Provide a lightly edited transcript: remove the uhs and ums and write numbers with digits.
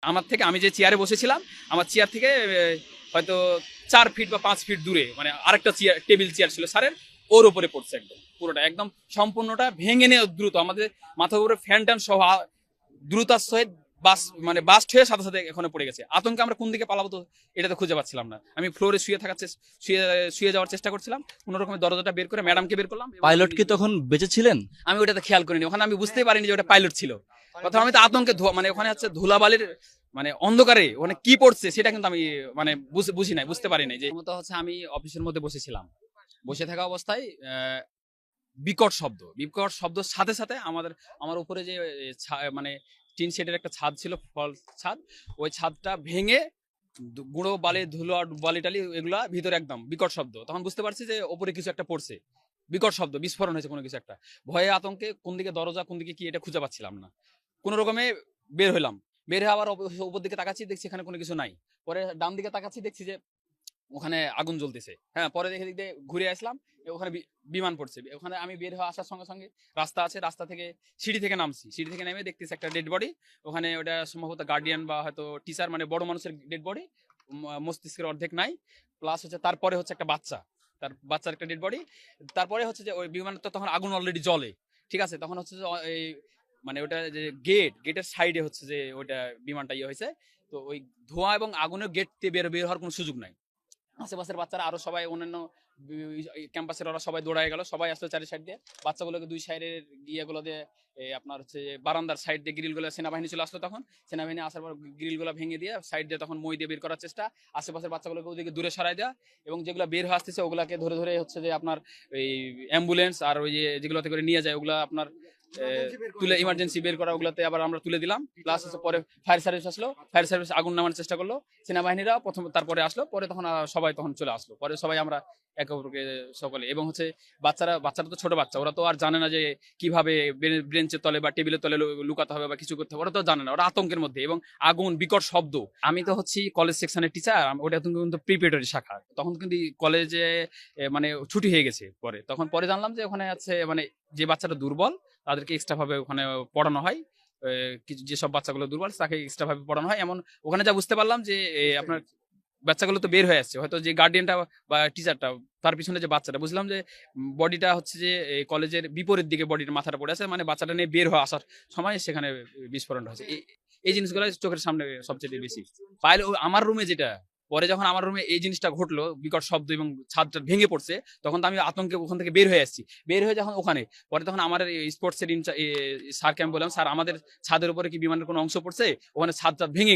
আমার থেকে আমি যে চেয়ারে বসেছিলাম, আমার চেয়ার থেকে হয়তো 4 ফিট বা 5 ফিট দূরে মানে আরেকটা চেয়ার, টেবিল চেয়ার ছিল স্যারের, ওর উপরে পড়ছে একদম পুরোটা, একদম সম্পূর্ণটা ভেঙে নিয়ে দ্রুত আমাদের মাথার উপরে ফ্যান ট্যান সহ দ্রুতার সহিত বাস মানে বাস্ট হয়ে সাথে সাথে এখানে পড়ে গেছে। আতঙ্কে আমরা কোন দিকে পালাবো তো এটা তো খুঁজে পাচ্ছিলাম না। আমি ফ্লোরে শুয়ে থাকার শুয়ে শুয়ে যাওয়ার চেষ্টা করছিলাম, কোনো রকমের দরজাটা বের করে ম্যাডামকে বের করলাম। পাইলট কি তখন বেঁচে ছিলেন? আমি ওটাতে খেয়াল করিনি, ওখানে আমি বুঝতেই পারিনি যে ওটা পাইলট ছিল। প্রথমে আমি তো আতঙ্কে মানে ওখানে হচ্ছে ধুলাবালির মানে অন্ধকারে ওখানে কি পড়ছে সেটা কিন্তু আমি মানে বুঝি নাই, বুঝতে পারি নাই। যে মতো হচ্ছে আমি অফিসের মধ্যে বসেছিলাম, বসে থাকা অবস্থায় বিকট শব্দ সাথে সাথে আমার উপরে যে মানে টিন শেডের একটা ছাদ ছিল, ফল ছাদ, ওই ছাদটা ভেঙে গুঁড়ো বালি ধুলো বালি টালি এগুলা ভিতরে একদম বিকট শব্দ। তখন বুঝতে পারছি যে ওপরে কিছু একটা পড়ছে, বিকট শব্দ, বিস্ফোরণ হয়েছে কোনো কিছু একটা। ভয়ে আতঙ্কে কোন দিকে দরজা কোন দিকে কি এটা খুঁজে পাচ্ছিলাম না। কোনো রকমে বের হলাম, বের হয়ে আবার উপর দিকে তাকাচ্ছি, দেখছি এখানে কোনো কিছু নাই। পরে ডান দিকে তাকাচ্ছি, দেখছি যে ওখানে আগুন জ্বলতেছে। হ্যাঁ, পরে দেখে দিক দিয়ে ঘুরে আসলাম, ওখানে বিমান পড়ছে। ওখানে আমি বের হয়ে আসার সঙ্গে সঙ্গে রাস্তা আছে, রাস্তা থেকে সিঁড়ি থেকে নামছি, সিঁড়ি থেকে নেমে দেখতেছি একটা ডেড বডি। ওখানে ওটা সম্ভবত গার্ডিয়ান বা হয়তো টিচার, মানে বড় মানুষের ডেড বডি, মস্তিষ্কের অর্ধেক নাই। প্লাস হচ্ছে তারপরে হচ্ছে একটা বাচ্চা, তার বাচ্চার একটা ডেড বডি। তারপরে হচ্ছে যে ওই বিমানের তো তখন আগুন অলরেডি জ্বলে, ঠিক আছে। তখন হচ্ছে যে এই মানে ওটা যে গেটের সাইডে হচ্ছে যে ওইটা বিমানটা ইয়ে হয়েছে। তো ওই ধোঁয়া এবং আগুনের গেট দিয়ে বের বের হওয়ার কোনো সুযোগ নাই। আশেপাশের বাচ্চারা আরো সবাই অন্যান্য ক্যাম্পাসের ওরা সবাই দৌড়ায় গেল, সবাই আসলো চারি সাইড দিয়ে, বাচ্চাগুলোকে দুই সাইডের ইয়েগুলো দিয়ে আপনার হচ্ছে বারান্দার সাইড দিয়ে গ্রিলগুলো, সেনাবাহিনী চলে আসলো তখন। সেনাবাহিনী আসার পর গ্রিলগুলো ভেঙে দিয়ে সাইড দিয়ে তখন মই দিয়ে বের করার চেষ্টা, আশেপাশের বাচ্চাগুলোকে ওদিকে দূরে সরাই দেওয়া, এবং যেগুলো বের হয়ে আসতেছে ওগুলাকে ধরে ধরে হচ্ছে যে আপনার এই অ্যাম্বুলেন্স আর ওই যে যেগুলোতে করে নিয়ে যায় ওগুলা আপনার তুলে ইমার্জেন্সি বের করা, ওগুলাতে আবার আমরা তুলে দিলাম। প্লাস হচ্ছে পরে ফায়ার সার্ভিস আসলো, ফায়ার সার্ভিস আগুন নামানোর চেষ্টা করলো, সেনাবাহিনীরা প্রথম তারপরে আসলো, পরে তখন সবাই তখন চলে আসলো, পরে সবাই আমরা একে অপরকে সকলে। এবং হচ্ছে বাচ্চারা তো ছোট বাচ্চা, ওরা তো আর জানে না যে কিভাবে ব্রেঞ্চের তলে বা টেবিলের তলে লুকাতে হবে বা কিছু করতে হবে, ওরা তো জানে না, ওরা আতঙ্কের মধ্যে। এবং আগুন, বিকট শব্দ। আমি তো হচ্ছি কলেজ সেকশনের টিচার, ওটা কিন্তু প্রিপারেটরি শাখা, তখন কিন্তু কলেজে মানে ছুটি হয়ে গেছে। পরে জানলাম যে ওখানে আছে মানে যে বাচ্চাটা দুর্বল তাদেরকে এক্সট্রা ভাবে ওখানে পড়ানো হয়। কিছু যেসব বাচ্চাগুলো দুর্বল তাকে এক্সট্রা ভাবে পড়ানো হয়। এমন ওখানে যা বুঝতে পারলাম যে আপনার বাচ্চাগুলো তো বের হয়ে আসছে, হয়তো যে গার্ডিয়ানটা বা টিচারটা, তার পিছনে যে বাচ্চাটা, বুঝলাম যে বডিটা হচ্ছে যে কলেজের বিপরীত দিকে বডির মাথাটা পড়ে আছে, মানে বাচ্চাটা নিয়ে বের হয়ে আসার সময় সেখানে বিস্ফোরণ হয়েছে। এই জিনিসগুলো চোখের সামনে সবচেয়ে বেশি পাইলে। আমার রুমে যেটা পরে যখন আমার রুমে এই জিনিসটা ঘটলো, বিকট শব্দ এবং ছাদটা ভেঙে পড়ছে, তখন তো আমি আতঙ্কে ওখান থেকে বের হয়ে আসছি। বের হয়ে যখন ওখানে পরে তখন আমার স্পোর্টস এর স্যারকে আমি বললাম, স্যার আমাদের ছাদের উপরে কি বিমানের কোনো অংশ পড়ছে? ওখানে ছাদটা ভেঙে